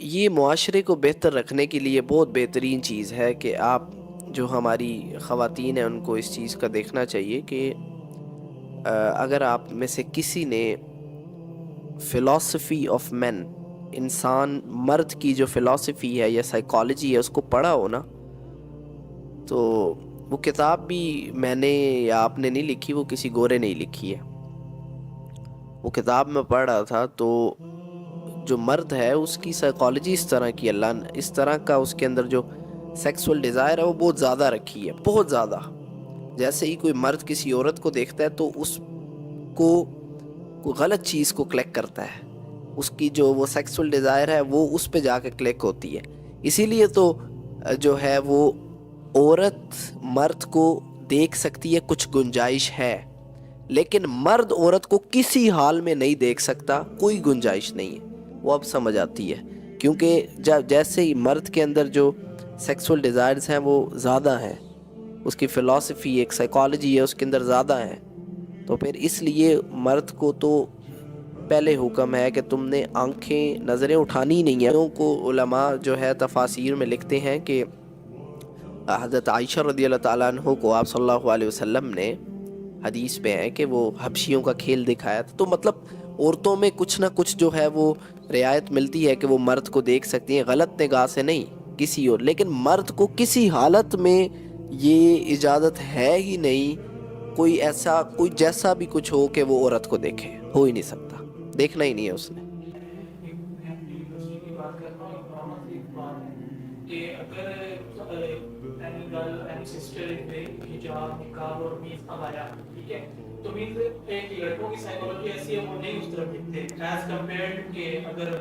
یہ معاشرے کو بہتر رکھنے کے لیے بہت بہترین چیز ہے کہ آپ جو ہماری خواتین ہیں ان کو اس چیز کا دیکھنا چاہیے کہ اگر آپ میں سے کسی نے فلاسفی آف مین، انسان مرد کی جو فلاسفی ہے یا سائیکالوجی ہے اس کو پڑھا ہو نا، تو وہ کتاب بھی میں نے یا آپ نے نہیں لکھی، وہ کسی گورے نے ہی لکھی ہے۔ وہ کتاب میں پڑھ رہا تھا تو جو مرد ہے اس کی سائیکالوجی اس طرح کی، اللہ نے اس طرح کا اس کے اندر جو سیکسول ڈیزائر ہے وہ بہت زیادہ رکھی ہے، بہت زیادہ۔ جیسے ہی کوئی مرد کسی عورت کو دیکھتا ہے تو اس کو کوئی غلط چیز کو کلک کرتا ہے، اس کی جو وہ سیکسول ڈیزائر ہے وہ اس پہ جا کے کلک ہوتی ہے۔ اسی لیے تو جو ہے وہ عورت مرد کو دیکھ سکتی ہے، کچھ گنجائش ہے، لیکن مرد عورت کو کسی حال میں نہیں دیکھ سکتا، کوئی گنجائش نہیں ہے۔ وہ اب سمجھ آتی ہے، کیونکہ جیسے ہی مرد کے اندر جو سیکسول ڈیزائرز ہیں وہ زیادہ ہیں، اس کی فلاسفی ایک سائیکالوجی ہے اس کے اندر زیادہ ہے، تو پھر اس لیے مرد کو تو پہلے حکم ہے کہ تم نے آنکھیں نظریں اٹھانی نہیں ہیں۔ ان کو علماء جو ہے تفاسیر میں لکھتے ہیں کہ حضرت عائشہ رضی اللہ تعالیٰ عنہ کو آپ صلی اللہ علیہ وسلم نے حدیث پہ ہے کہ وہ حبشیوں کا کھیل دکھایا تھا، تو مطلب عورتوں میں کچھ نہ کچھ جو ہے وہ رعایت ملتی ہے کہ وہ مرد کو دیکھ سکتی ہیں، غلط نگاہ سے نہیں کسی اور، لیکن مرد کو کسی حالت میں یہ اجازت ہے ہی نہیں، کوئی ایسا کوئی جیسا بھی کچھ ہو کہ وہ عورت کو دیکھے، ہو ہی نہیں سکتا، دیکھنا ہی نہیں ہے اس نے۔ میں یونیورسٹی کی بات کرتا ہوں، ایک نارمل سی بات ہے کہ اگر اینی گرل اینی سسٹر پہ حجاب نقاب اور میز ابایا، ٹھیک ہے، تو مینز ایک لڑکوں کی سائیکالوجی ایسی ہے، وہ نہیں اس طرف دکھتے ایز کمپیئرڈ کہ اگر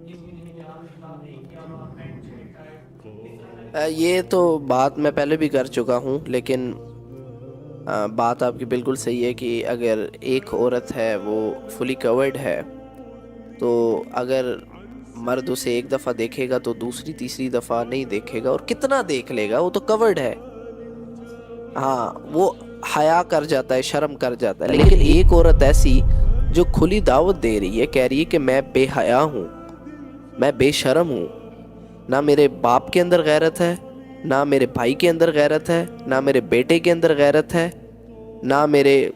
کسی نے حجاب نقاب نہیں کیا اور پینٹ شرٹ ہے اس طرح یہ تو بات میں پہلے بھی کر چکا ہوں، لیکن بات آپ کی بالکل صحیح ہے کہ اگر ایک عورت ہے وہ فلی کورڈ ہے تو اگر مرد اسے ایک دفعہ دیکھے گا تو دوسری تیسری دفعہ نہیں دیکھے گا، اور کتنا دیکھ لے گا، وہ تو کورڈ ہے، ہاں وہ حیا کر جاتا ہے، شرم کر جاتا ہے۔ لیکن ایک عورت ایسی جو کھلی دعوت دے رہی ہے، کہہ رہی ہے کہ میں بے حیا ہوں، میں بے شرم ہوں، نہ میرے باپ کے اندر غیرت ہے، نہ میرے بھائی کے اندر غیرت ہے، نہ میرے بیٹے کے اندر غیرت ہے، نہ میرے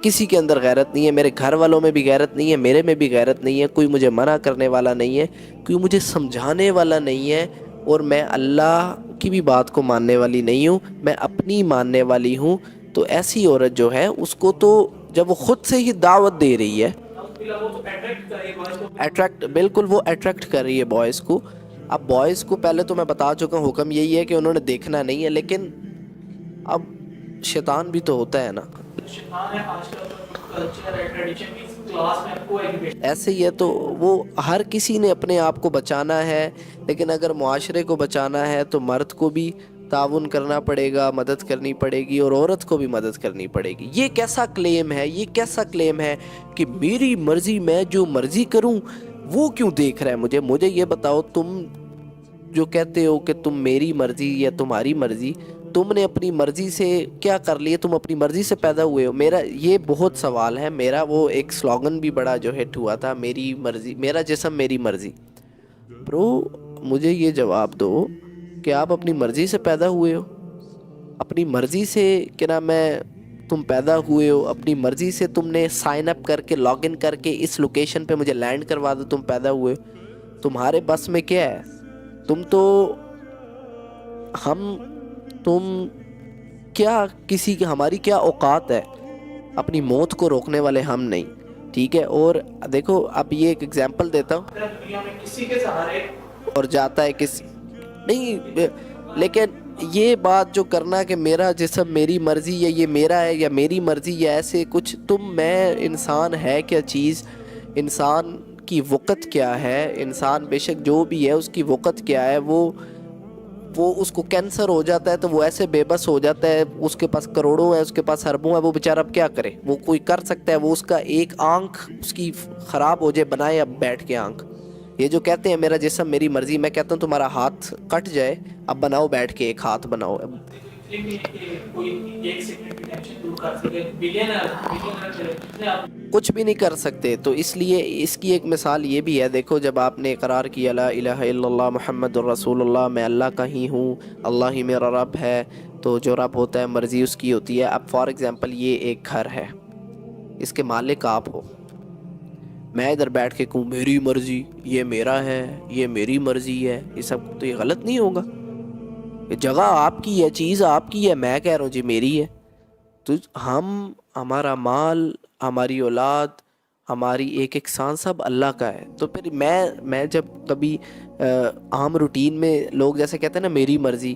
کسی کے اندر غیرت نہیں ہے، میرے گھر والوں میں بھی غیرت نہیں ہے، میرے میں بھی غیرت نہیں ہے، کوئی مجھے منع کرنے والا نہیں ہے، کوئی مجھے سمجھانے والا نہیں ہے، اور میں اللہ کی بھی بات کو ماننے والی نہیں ہوں، میں اپنی ماننے والی ہوں۔ تو ایسی عورت جو ہے اس کو تو جب وہ خود سے ہی دعوت دے رہی ہے، وہ تو اٹریکٹ کرے بوائز کو، اٹریکٹ، بالکل وہ اٹریکٹ کر رہی ہے بوائز کو۔ اب بوائز کو پہلے تو میں بتا چکا ہوں حکم یہی ہے کہ انہوں نے دیکھنا نہیں ہے، لیکن اب شیطان بھی تو ہوتا ہے نا، شیطان ہے آج کل کا جو کلچر ہے ٹریڈیشن کی کلاس میں کو ایجوکیشن ایسے ہی ہے۔ تو وہ ہر کسی نے اپنے آپ کو بچانا ہے، لیکن اگر معاشرے کو بچانا ہے تو مرد کو بھی تعاون کرنا پڑے گا، مدد کرنی پڑے گی، اور عورت کو بھی مدد کرنی پڑے گی۔ یہ کیسا کلیم ہے، یہ کیسا کلیم ہے کہ میری مرضی، میں جو مرضی کروں، وہ کیوں دیکھ رہا ہے مجھے یہ بتاؤ۔ تم جو کہتے ہو کہ تم میری مرضی یا تمہاری مرضی، تم نے اپنی مرضی سے کیا کر لیے؟ تم اپنی مرضی سے پیدا ہوئے ہو؟ میرا یہ بہت سوال ہے، میرا وہ ایک سلوگن بھی بڑا جو ہٹ ہوا تھا، میری مرضی، میرا جسم میری مرضی۔ برو مجھے یہ جواب دو کہ آپ اپنی مرضی سے پیدا ہوئے ہو؟ اپنی مرضی سے کہ نا میں تم پیدا ہوئے ہو، اپنی مرضی سے تم نے سائن اپ کر کے لاگ ان کر کے اس لوکیشن پہ مجھے لینڈ کروا دو، تم پیدا ہوئے ہو؟ تمہارے بس میں کیا ہے؟ تم تو تم کیا کسی کی، ہماری کیا اوقات ہے؟ اپنی موت کو روکنے والے ہم نہیں، ٹھیک ہے؟ اور دیکھو اب یہ ایک ایگزامپل دیتا ہوں، دنیا میں کسی کے سہارے اور جاتا ہے کسی نہیں، لیکن یہ بات جو کرنا کہ میرا جسم میری مرضی، یا یہ میرا ہے یا میری مرضی، یا ایسے کچھ، تم میں انسان ہے کیا چیز؟ انسان کی وقت کیا ہے؟ انسان بے شک جو بھی ہے اس کی وقت کیا ہے؟ وہ اس کو کینسر ہو جاتا ہے تو وہ ایسے بے بس ہو جاتا ہے، اس کے پاس کروڑوں ہے، اس کے پاس اربوں ہے، وہ بیچارہ اب کیا کرے؟ وہ کوئی کر سکتا ہے؟ وہ اس کا ایک آنکھ اس کی خراب ہو جائے، بنائے اب بیٹھ کے آنکھ۔ یہ جو کہتے ہیں میرا جسم میری مرضی، میں کہتا ہوں تمہارا ہاتھ کٹ جائے، اب بناؤ بیٹھ کے ایک ہاتھ بناؤ۔ مسلم بھی ہے کہ کوئی ایک سیکنڈ کی ٹینشن دور کر سکے، بلینر جتنے آپ کچھ بھی نہیں کر سکتے. تو اس لیے اس کی ایک مثال یہ بھی ہے، دیکھو جب آپ نے اقرار کیا لا الہ الا اللہ محمد الرسول اللہ، میں اللہ کا ہی ہوں، اللہ ہی میرا رب ہے، تو جو رب ہوتا ہے مرضی اس کی ہوتی ہے. اب فار ایگزامپل یہ ایک گھر ہے، اس کے مالک آپ ہو، میں ادھر بیٹھ کے کہوں میری مرضی، یہ میرا ہے، یہ میری مرضی ہے، یہ سب تو یہ غلط نہیں ہوگا؟ یہ جگہ آپ کی ہے، چیز آپ کی ہے، میں کہہ رہا ہوں جی میری ہے. تو ہمارا مال، ہماری اولاد، ہماری ایک ایک سانس سب اللہ کا ہے. تو پھر میں جب کبھی عام روٹین میں لوگ جیسے کہتے ہیں نا میری مرضی،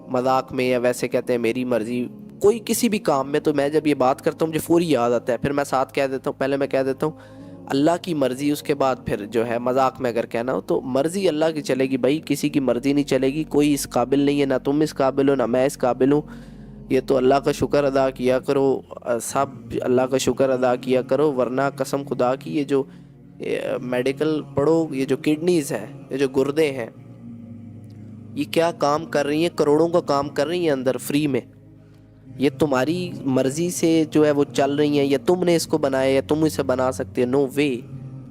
مذاق میں یا ویسے کہتے ہیں میری مرضی کوئی کسی بھی کام میں، تو میں جب یہ بات کرتا ہوں مجھے فوری یاد آتا ہے، پھر میں ساتھ کہہ دیتا ہوں، پہلے میں کہہ دیتا ہوں اللہ کی مرضی، اس کے بعد پھر جو ہے مذاق میں اگر کہنا ہو تو مرضی اللہ کی چلے گی بھائی، کسی کی مرضی نہیں چلے گی. کوئی اس قابل نہیں ہے، نہ تم اس قابل ہو نہ میں اس قابل ہوں. یہ تو اللہ کا شکر ادا کیا کرو، سب اللہ کا شکر ادا کیا کرو، ورنہ قسم خدا کی یہ جو میڈیکل پڑھو، یہ جو کڈنیز ہیں، یہ جو گردے ہیں، یہ کیا کام کر رہی ہیں، کروڑوں کا کام کر رہی ہیں اندر فری میں. یہ تمہاری مرضی سے جو ہے وہ چل رہی ہیں، یا تم نے اس کو بنایا یا تم اسے بنا سکتے ہو؟ نو وے،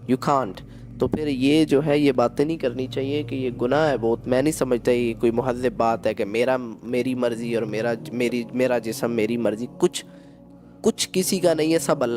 یو کانٹ. تو پھر یہ جو ہے یہ باتیں نہیں کرنی چاہیے کہ یہ گناہ ہے بہت. میں نہیں سمجھتا یہ کوئی مہذب بات ہے کہ میری مرضی اور میرا جسم میری مرضی. کچھ کسی کا نہیں ہے، سب اللہ